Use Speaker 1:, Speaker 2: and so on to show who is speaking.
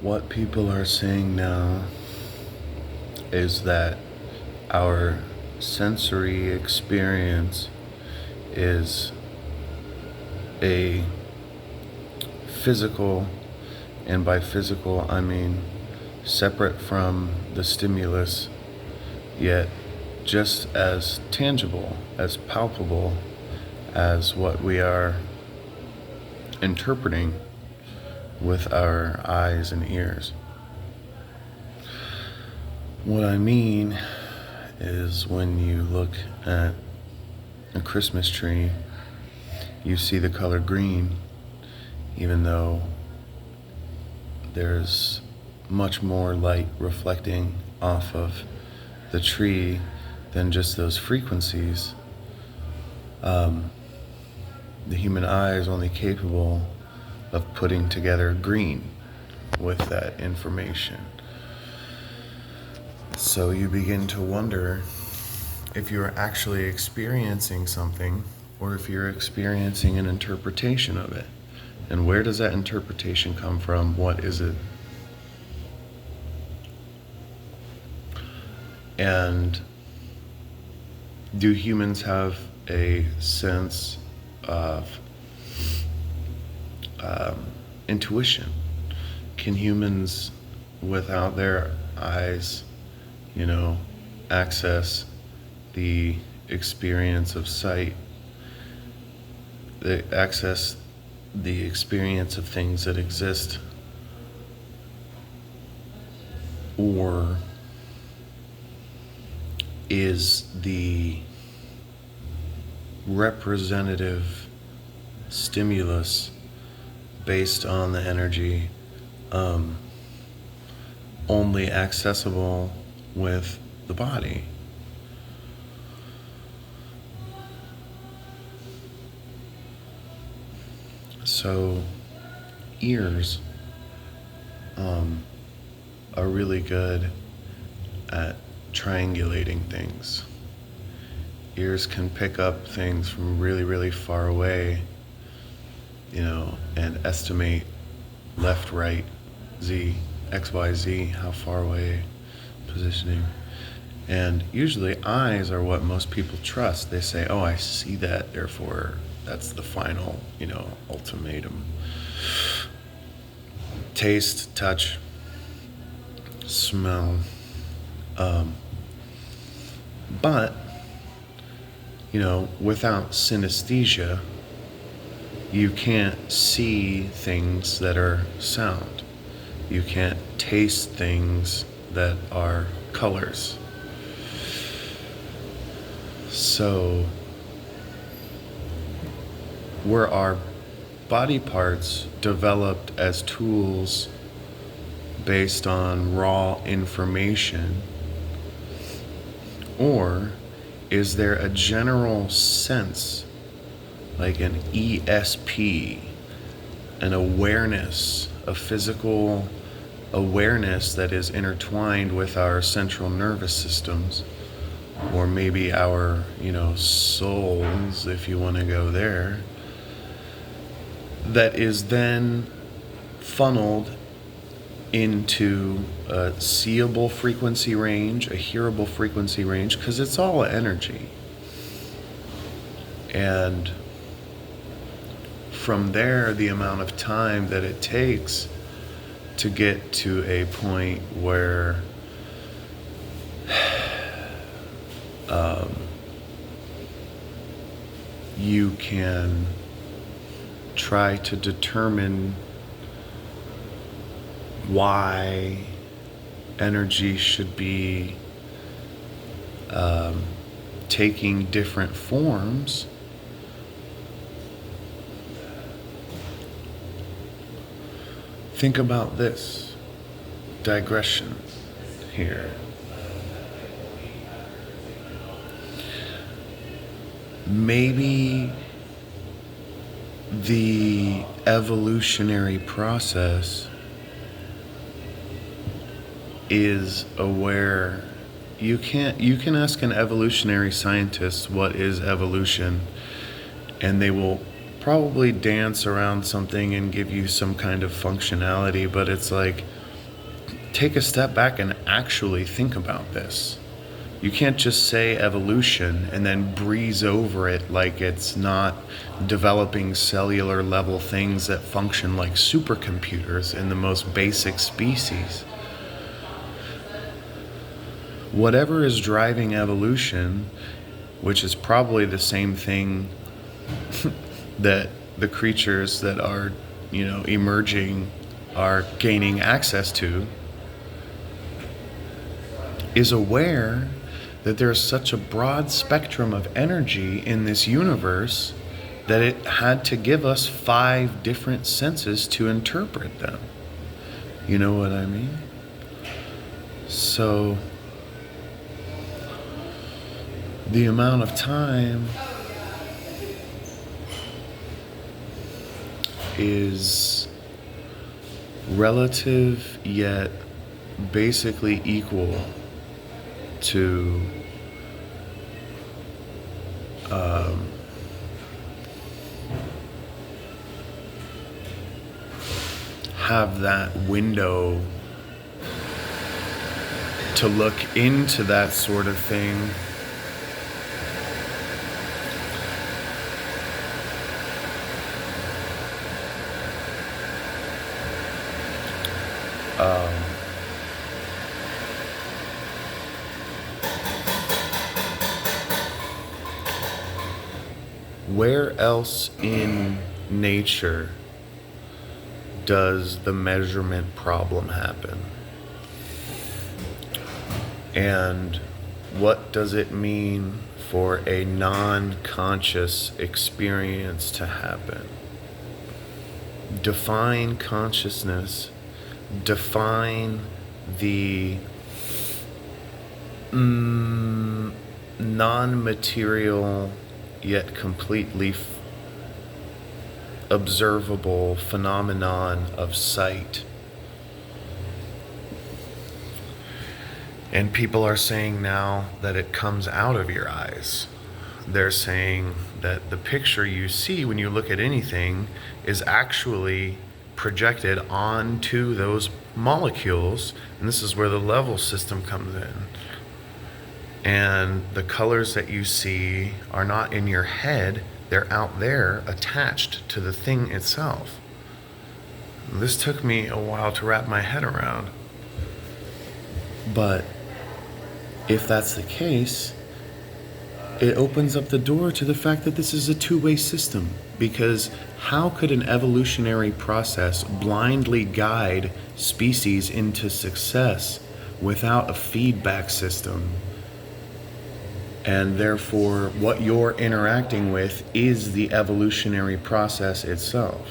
Speaker 1: What people are saying now is that our sensory experience is a physical, and by physical I mean separate from the stimulus, yet just as tangible, as palpable as what we are interpreting with our eyes and ears. What I mean is when you look at a Christmas tree, you see the color green, even though there's much more light reflecting off of the tree than just those frequencies. The human eye is only capable of putting together green with that information. So you begin to wonder if you're actually experiencing something or if you're experiencing an interpretation of it. And where does that interpretation come from? What is it? And do humans have a sense of intuition? Can humans, without their eyes, access the experience of sight, access the experience of things that exist? Or is the representative stimulus based on the energy only accessible with the body? So ears are really good at triangulating things. Ears can pick up things from really, really far away, and estimate left, right, Z, X, Y, Z, how far away, positioning. And usually eyes are what most people trust. They say, oh, I see that, therefore that's the final, ultimatum. Taste, touch, smell. But, without synesthesia, you can't see things that are sound. You can't taste things that are colors. So, were our body parts developed as tools based on raw information? Or is there a general sense, like an ESP, an awareness, a physical awareness that is intertwined with our central nervous systems, or maybe our, souls, if you want to go there, that is then funneled into a seeable frequency range, a hearable frequency range, because it's all energy. And from there, the amount of time that it takes to get to a point where you can try to determine why energy should be taking different forms. Think about this digression here. Maybe the evolutionary process is aware. You can ask an evolutionary scientist what is evolution, and they will probably dance around something and give you some kind of functionality, but it's like take a step back and actually think about this. You can't just say evolution and then breeze over it like it's not developing cellular level things that function like supercomputers in the most basic species. Whatever is driving evolution, which is probably the same thing that the creatures that are, emerging are gaining access to, is aware that there's such a broad spectrum of energy in this universe that it had to give us 5 different senses to interpret them. You know what I mean? So the amount of time is relative yet basically equal to have that window to look into that sort of thing. Where else in nature does the measurement problem happen? And what does it mean for a non-conscious experience to happen? Define consciousness. Define the non-material yet completely observable phenomenon of sight. And people are saying now that it comes out of your eyes. They're saying that the picture you see when you look at anything is actually projected onto those molecules, and this is where the level system comes in. And the colors that you see are not in your head, they're out there attached to the thing itself. This took me a while to wrap my head around. But if that's the case, it opens up the door to the fact that this is a two-way system. Because how could an evolutionary process blindly guide species into success without a feedback system? And therefore, what you're interacting with is the evolutionary process itself.